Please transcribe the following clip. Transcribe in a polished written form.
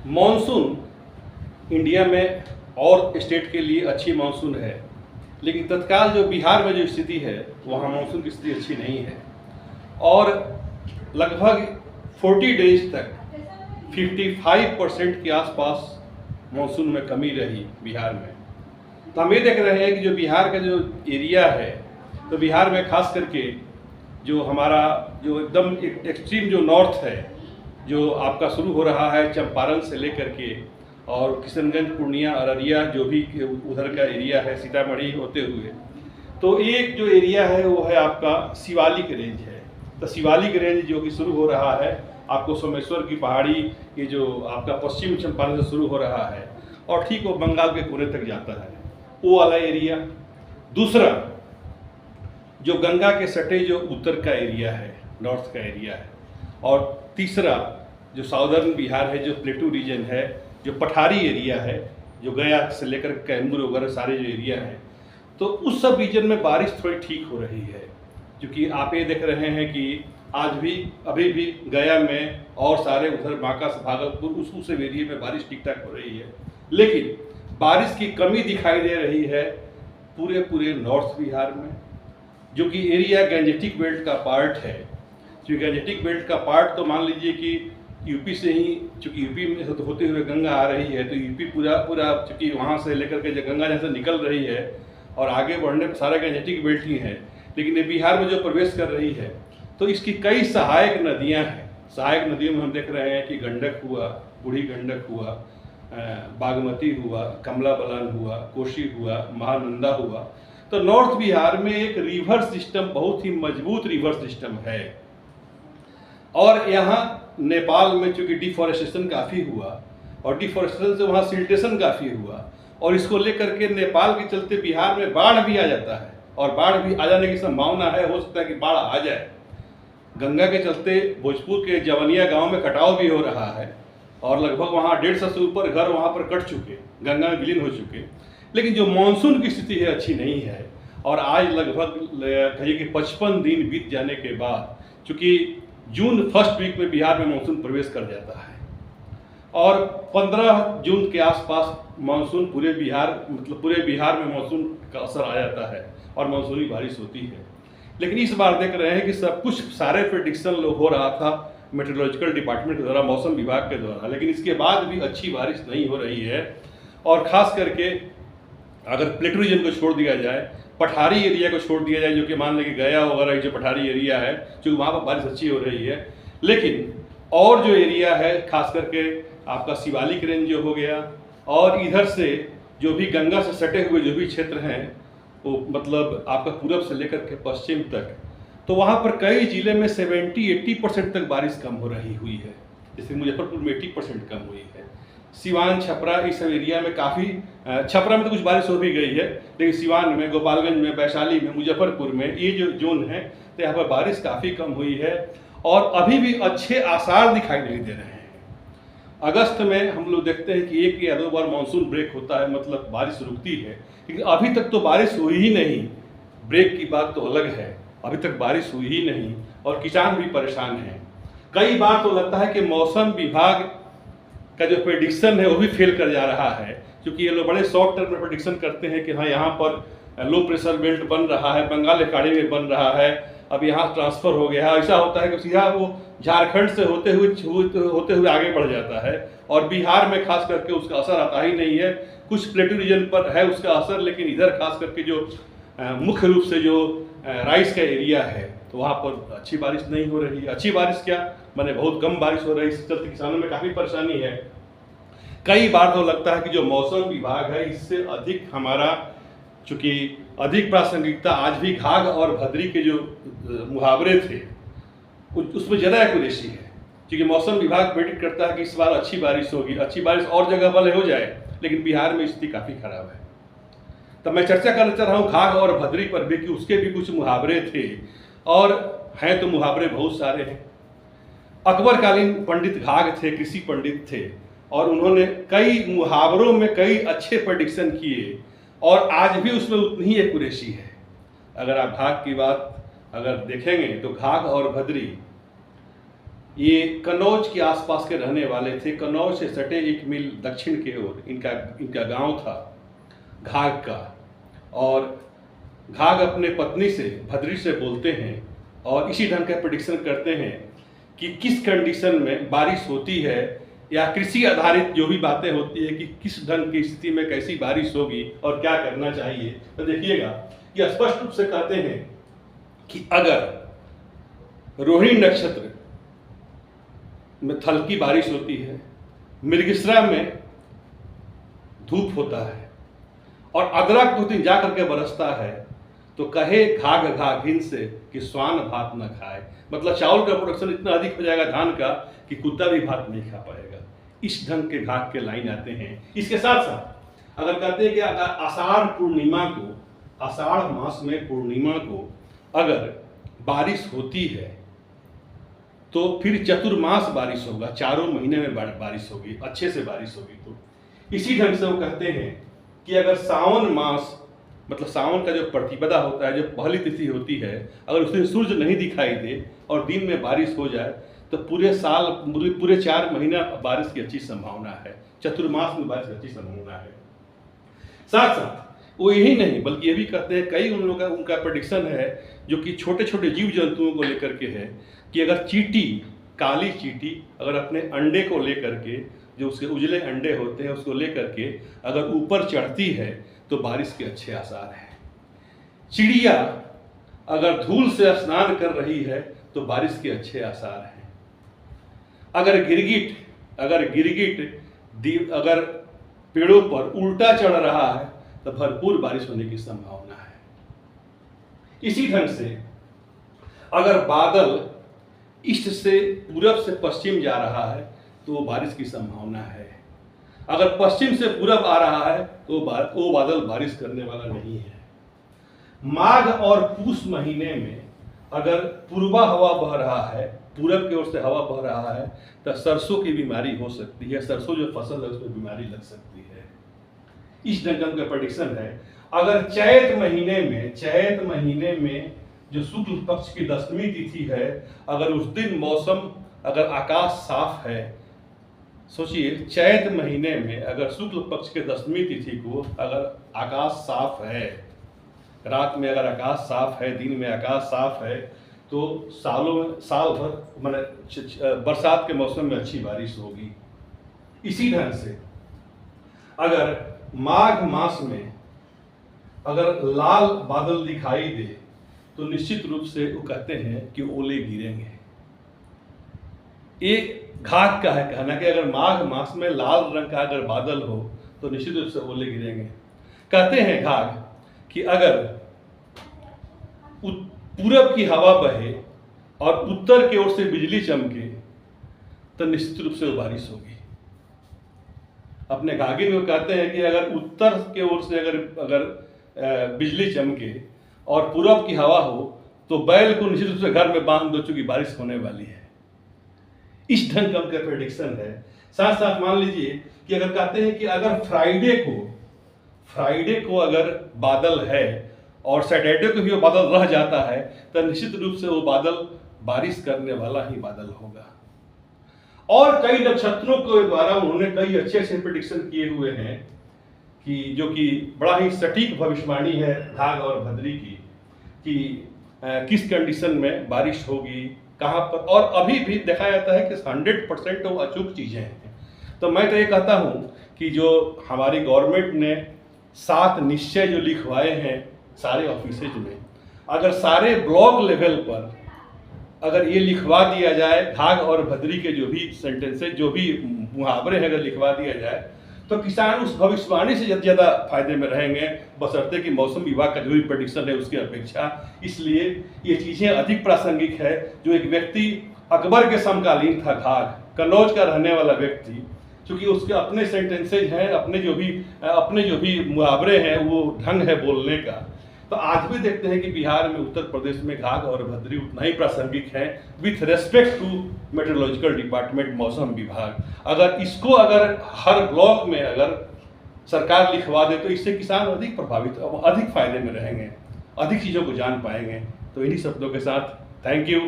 Monsoon India में और state के लिए अच्छी मॉनसून है, लेकिन तत्काल जो बिहार में जो स्थिति है वहाँ मॉनसून की स्थिति अच्छी नहीं है और लगभग 40 डेज तक 55% के आसपास मॉनसून में कमी रही बिहार में। तो हम ये देख रहे हैं कि जो बिहार का जो एरिया है, तो बिहार में खास करके जो हमारा जो एकदम एक्सट्रीम जो नॉर्थ है, जो आपका शुरू हो रहा है चंपारण से लेकर के और किशनगंज, पूर्णिया, अररिया, जो भी उधर का एरिया है, सीतामढ़ी होते हुए, तो एक जो एरिया है वो है आपका शिवालिक रेंज है। तो शिवालिक रेंज जो कि शुरू हो रहा है आपको सोमेश्वर की पहाड़ी, ये जो आपका पश्चिम चंपारण से शुरू हो रहा है और ठीक वो बंगाल के कोने तक जाता है, वो वाला एरिया। दूसरा जो गंगा के सटे जो उत्तर का एरिया है, नॉर्थ का एरिया है। और तीसरा जो साउदर्न बिहार है, जो प्लेटू रीजन है, जो पठारी एरिया है, जो गया से लेकर कैमूर वगैरह सारे जो एरिया है, तो उस सब रीजन में बारिश थोड़ी ठीक हो रही है। क्योंकि आप ये देख रहे हैं कि आज भी अभी भी गया में और सारे उधर बांका से भागलपुर उस एरिया में बारिश ठीक ठाक हो रही है, लेकिन बारिश की कमी दिखाई दे रही है पूरे नॉर्थ बिहार में, जो कि एरिया गैंजेटिक बेल्ट का पार्ट है। जो गैंजेटिक बेल्ट का पार्ट तो मान लीजिए कि यूपी से ही, चूँकि यूपी में होते हुए गंगा आ रही है, तो यूपी पूरा चूँकि वहाँ से लेकर के जो गंगा जहाँ से निकल रही है और आगे बढ़ने पर सारा गैंजेटिक बेल्ट ही है, लेकिन ये बिहार में जो प्रवेश कर रही है तो इसकी कई सहायक नदियाँ हैं। सहायक नदियों में हम देख रहे हैं कि गंडक हुआ, बूढ़ी गंडक हुआ, बागमती हुआ, कमला बलान हुआ, कोसी हुआ, महानंदा हुआ। तो नॉर्थ बिहार में एक रिवर सिस्टम, बहुत ही मजबूत रिवर सिस्टम है। और यहाँ नेपाल में चूँकि डिफॉरेस्टेशन काफ़ी हुआ और डिफॉरेस्टेशन से वहाँ सिल्टेशन काफ़ी हुआ और इसको लेकर के नेपाल के चलते बिहार में बाढ़ भी आ जाता है और बाढ़ भी आ जाने की संभावना है, हो सकता है कि बाढ़ आ जाए। गंगा के चलते भोजपुर के जवनिया गांव में कटाव भी हो रहा है और लगभग वहाँ 150 से ऊपर घर वहाँ पर कट चुके, गंगा में विलीन हो चुके। लेकिन जो मानसून की स्थिति है अच्छी नहीं है और आज लगभग कहिए कि 55 दिन बीत जाने के बाद, चूँकि जून फर्स्ट वीक में बिहार में मानसून प्रवेश कर जाता है और 15 जून के आसपास मानसून पूरे बिहार में मानसून का असर आ जाता है और मानसूनी बारिश होती है। लेकिन इस बार देख रहे हैं कि सब कुछ सारे प्रेडिक्शन हो रहा था मेट्रोलॉजिकल डिपार्टमेंट के द्वारा, मौसम विभाग के द्वारा, लेकिन इसके बाद भी अच्छी बारिश नहीं हो रही है। और ख़ास करके अगर प्लेटू रीजन को छोड़ दिया जाए, पठारी एरिया को छोड़ दिया जाए, जो कि मान लें कि गया वगैरह जो पठारी एरिया है, क्योंकि वहाँ पर बारिश अच्छी हो रही है, लेकिन और जो एरिया है खास करके आपका शिवालिक रेंज जो हो गया और इधर से जो भी गंगा से सटे हुए जो भी क्षेत्र हैं, वो मतलब आपका पूरब से लेकर के पश्चिम तक, तो वहाँ पर कई जिले में 70-80% तक बारिश कम हो रही हुई है। जैसे मुजफ्फरपुर में 80% कम हुई है, सिवान, छपरा, इस सब एरिया में काफ़ी, छपरा में तो कुछ बारिश हो भी गई है, लेकिन सिवान में, गोपालगंज में, वैशाली में, मुजफ्फरपुर में, ये जो जोन है तो यहाँ पर बारिश काफ़ी कम हुई है और अभी भी अच्छे आसार दिखाई नहीं दे रहे हैं। अगस्त में हम लोग देखते हैं कि 1 या 2 बार मानसून ब्रेक होता है, मतलब बारिश रुकती है, लेकिन अभी तक तो बारिश हुई ही नहीं। ब्रेक की बात तो अलग है, अभी तक बारिश हुई ही नहीं और किसान भी परेशान हैं। कई बार तो लगता है कि मौसम विभाग का जो प्रेडिक्शन है वो भी फेल कर जा रहा है, क्योंकि ये लोग बड़े शॉर्ट टर्म में प्रेडिक्शन करते हैं कि हाँ यहाँ पर लो प्रेशर बेल्ट बन रहा है, बंगाल की खाड़ी में बन रहा है, अब यहाँ ट्रांसफ़र हो गया है। ऐसा होता है कि सीधा वो झारखंड से होते हुए आगे बढ़ जाता है और बिहार में खास करके उसका असर आता ही नहीं है। कुछ प्लेटू रीजन पर है उसका असर, लेकिन इधर खास करके जो मुख्य रूप से जो राइस का एरिया है तो वहाँ पर अच्छी बारिश नहीं हो रही है। अच्छी बारिश क्या, माने बहुत कम बारिश हो रही है, इससे चलते किसानों में काफ़ी परेशानी है। कई बार तो लगता है कि जो मौसम विभाग है इससे अधिक हमारा, चूँकि अधिक प्रासंगिकता आज भी घाघ और भद्री के जो मुहावरे थे उसमें ज़्यादा एक्यूरेसी है, क्योंकि मौसम विभाग प्रेडिक्ट करता है कि इस बार अच्छी बारिश होगी। अच्छी बारिश और जगह भले हो जाए, लेकिन बिहार में स्थिति काफ़ी खराब है। तब मैं चर्चा करना चाह रहा हूँ घाघ और भद्री पर भी, कि उसके भी कुछ मुहावरे थे और हैं तो मुहावरे बहुत सारे हैं। अकबरकालीन पंडित घाघ थे, कृषि पंडित थे और उन्होंने कई मुहावरों में कई अच्छे प्रेडिक्शन किए और आज भी उसमें उतनी ही एक्यूरेसी है। अगर आप घाघ की बात अगर देखेंगे तो घाघ और भद्री ये कन्नौज के आसपास के रहने वाले थे। कन्नौज से सटे 1 मील दक्षिण के ओर इनका गांव था घाघ का। और घाघ अपने पत्नी से भद्री से बोलते हैं और इसी ढंग का प्रेडिक्शन करते हैं कि किस कंडीशन में बारिश होती है या कृषि आधारित जो भी बातें होती है कि किस ढंग की स्थिति में कैसी बारिश होगी और क्या करना चाहिए। तो देखिएगा कि स्पष्ट रूप से कहते हैं कि अगर रोहिणी नक्षत्र में हल्की बारिश होती है, मृगशिरा में धूप होता है और अदरक 2 दिन जा करके बरसता है, तो कहे घाघ घाघिन से कि स्वान भात न खाए। मतलब चावल का प्रोडक्शन इतना अधिक हो जाएगा धान का कि कुत्ता भी भात नहीं खा पाएगा। इस ढंग के घाघ के लाइन आते हैं। इसके साथ साथ अगर कहते हैं कि अगर आषाढ़ मास में पूर्णिमा को अगर बारिश होती है तो फिर चतुर्मास बारिश होगा, 4 महीने में बारिश होगी, अच्छे से बारिश होगी। तो इसी ढंग से वो कहते हैं कि अगर सावन मास मतलब सावन का जो प्रतिपदा होता है, जो पहली तिथि होती है, अगर उस दिन सूर्य नहीं दिखाई दे और दिन में बारिश हो जाए तो पूरे साल पूरे 4 महीना बारिश की अच्छी संभावना है। चतुर्मास में बारिश की अच्छी संभावना है। साथ साथ वो यही नहीं बल्कि ये भी कहते हैं, कई उन लोगों का उनका प्रेडिक्शन है जो कि छोटे छोटे जीव जंतुओं को लेकर के है कि अगर चींटी, काली चींटी अगर अपने अंडे को लेकर के, जो उसके उजले अंडे होते हैं उसको लेकर के अगर ऊपर चढ़ती है तो बारिश के अच्छे आसार हैं। चिड़िया अगर धूल से स्नान कर रही है तो बारिश के अच्छे आसार हैं। अगर गिरगिट अगर पेड़ों पर उल्टा चढ़ रहा है तो भरपूर बारिश होने की संभावना है। इसी ढंग से अगर बादल ईस्ट से पूरब से पश्चिम जा रहा है तो बारिश की संभावना है। अगर पश्चिम से पूरब आ रहा है तो वो बादल बारिश करने वाला नहीं है। माघ और पूस महीने में अगर पूर्वा हवा बह रहा है, पूरब की ओर से हवा बह रहा है, तो सरसों की बीमारी हो सकती है। सरसों जो फसल है उसमें बीमारी लग सकती है। इस ढंग का प्रेडिक्शन है। अगर चैत महीने में जो शुक्ल पक्ष की 10वीं तिथि है, अगर उस दिन मौसम अगर आकाश साफ है, सोचिए चैत महीने में अगर शुक्ल पक्ष के 10वीं तिथि को अगर आकाश साफ है, रात में अगर आकाश साफ है, दिन में आकाश साफ है, तो साल भर माने बरसात के मौसम में अच्छी बारिश होगी। इसी ढंग से अगर माघ मास में अगर लाल बादल दिखाई दे तो निश्चित रूप से वो कहते हैं कि ओले गिरेंगे। एक घाघ का है कहना कि अगर माघ मास में लाल रंग का अगर बादल हो तो निश्चित रूप से ओले गिरेंगे। कहते हैं घाघ कि अगर पूरब की हवा बहे और उत्तर की ओर से बिजली चमके तो निश्चित रूप से वो बारिश होगी। अपने घाघिन में कहते हैं कि अगर उत्तर की ओर से अगर बिजली चमके और पूरब की हवा हो तो बैल को निश्चित रूप से घर में बांध दो, चूंकि बारिश होने वाली है। इस ढंग का उनका प्रेडिक्शन है। साथ साथ मान लीजिए कि अगर कहते हैं कि अगर फ्राइडे को अगर बादल है और सैटरडे को भी वो बादल रह जाता है तो निश्चित रूप से वो बादल बारिश करने वाला ही बादल होगा। और कई नक्षत्रों के द्वारा उन्होंने कई अच्छे अच्छे प्रेडिक्शन किए हुए हैं कि जो कि बड़ा ही सटीक भविष्यवाणी है घाघ और भद्री की कि किस कंडीशन में बारिश होगी, कहाँ पर। और अभी भी देखा जाता है कि 100% वो अचूक चीज़ें हैं। तो मैं तो ये कहता हूँ कि जो हमारी गवर्नमेंट ने 7 निश्चय जो लिखवाए हैं सारे ऑफिसेज में, अगर सारे ब्लॉक लेवल पर अगर ये लिखवा दिया जाए, घाघ और भद्री के जो भी सेंटेंसेज, जो भी मुहावरे हैं अगर लिखवा दिया जाए तो किसान उस भविष्यवाणी से ज़्यादा फायदे में रहेंगे, बशर्ते कि मौसम विभाग का जो भी प्रेडिक्शन है उसकी अपेक्षा। इसलिए ये चीज़ें अधिक प्रासंगिक है। जो एक व्यक्ति अकबर के समकालीन था, घाघ कन्नौज का रहने वाला व्यक्ति, क्योंकि उसके अपने सेंटेंसेज हैं, अपने जो भी मुहावरे हैं, वो ढंग है बोलने का। तो आज भी देखते हैं कि बिहार में, उत्तर प्रदेश में घाघ और भद्री उतना ही प्रासंगिक है with respect to meteorological department, मौसम विभाग। अगर इसको अगर हर ब्लॉक में अगर सरकार लिखवा दे तो इससे किसान अधिक प्रभावित, अधिक फायदे में रहेंगे, अधिक चीज़ों को जान पाएंगे। तो इन्हीं शब्दों के साथ थैंक यू।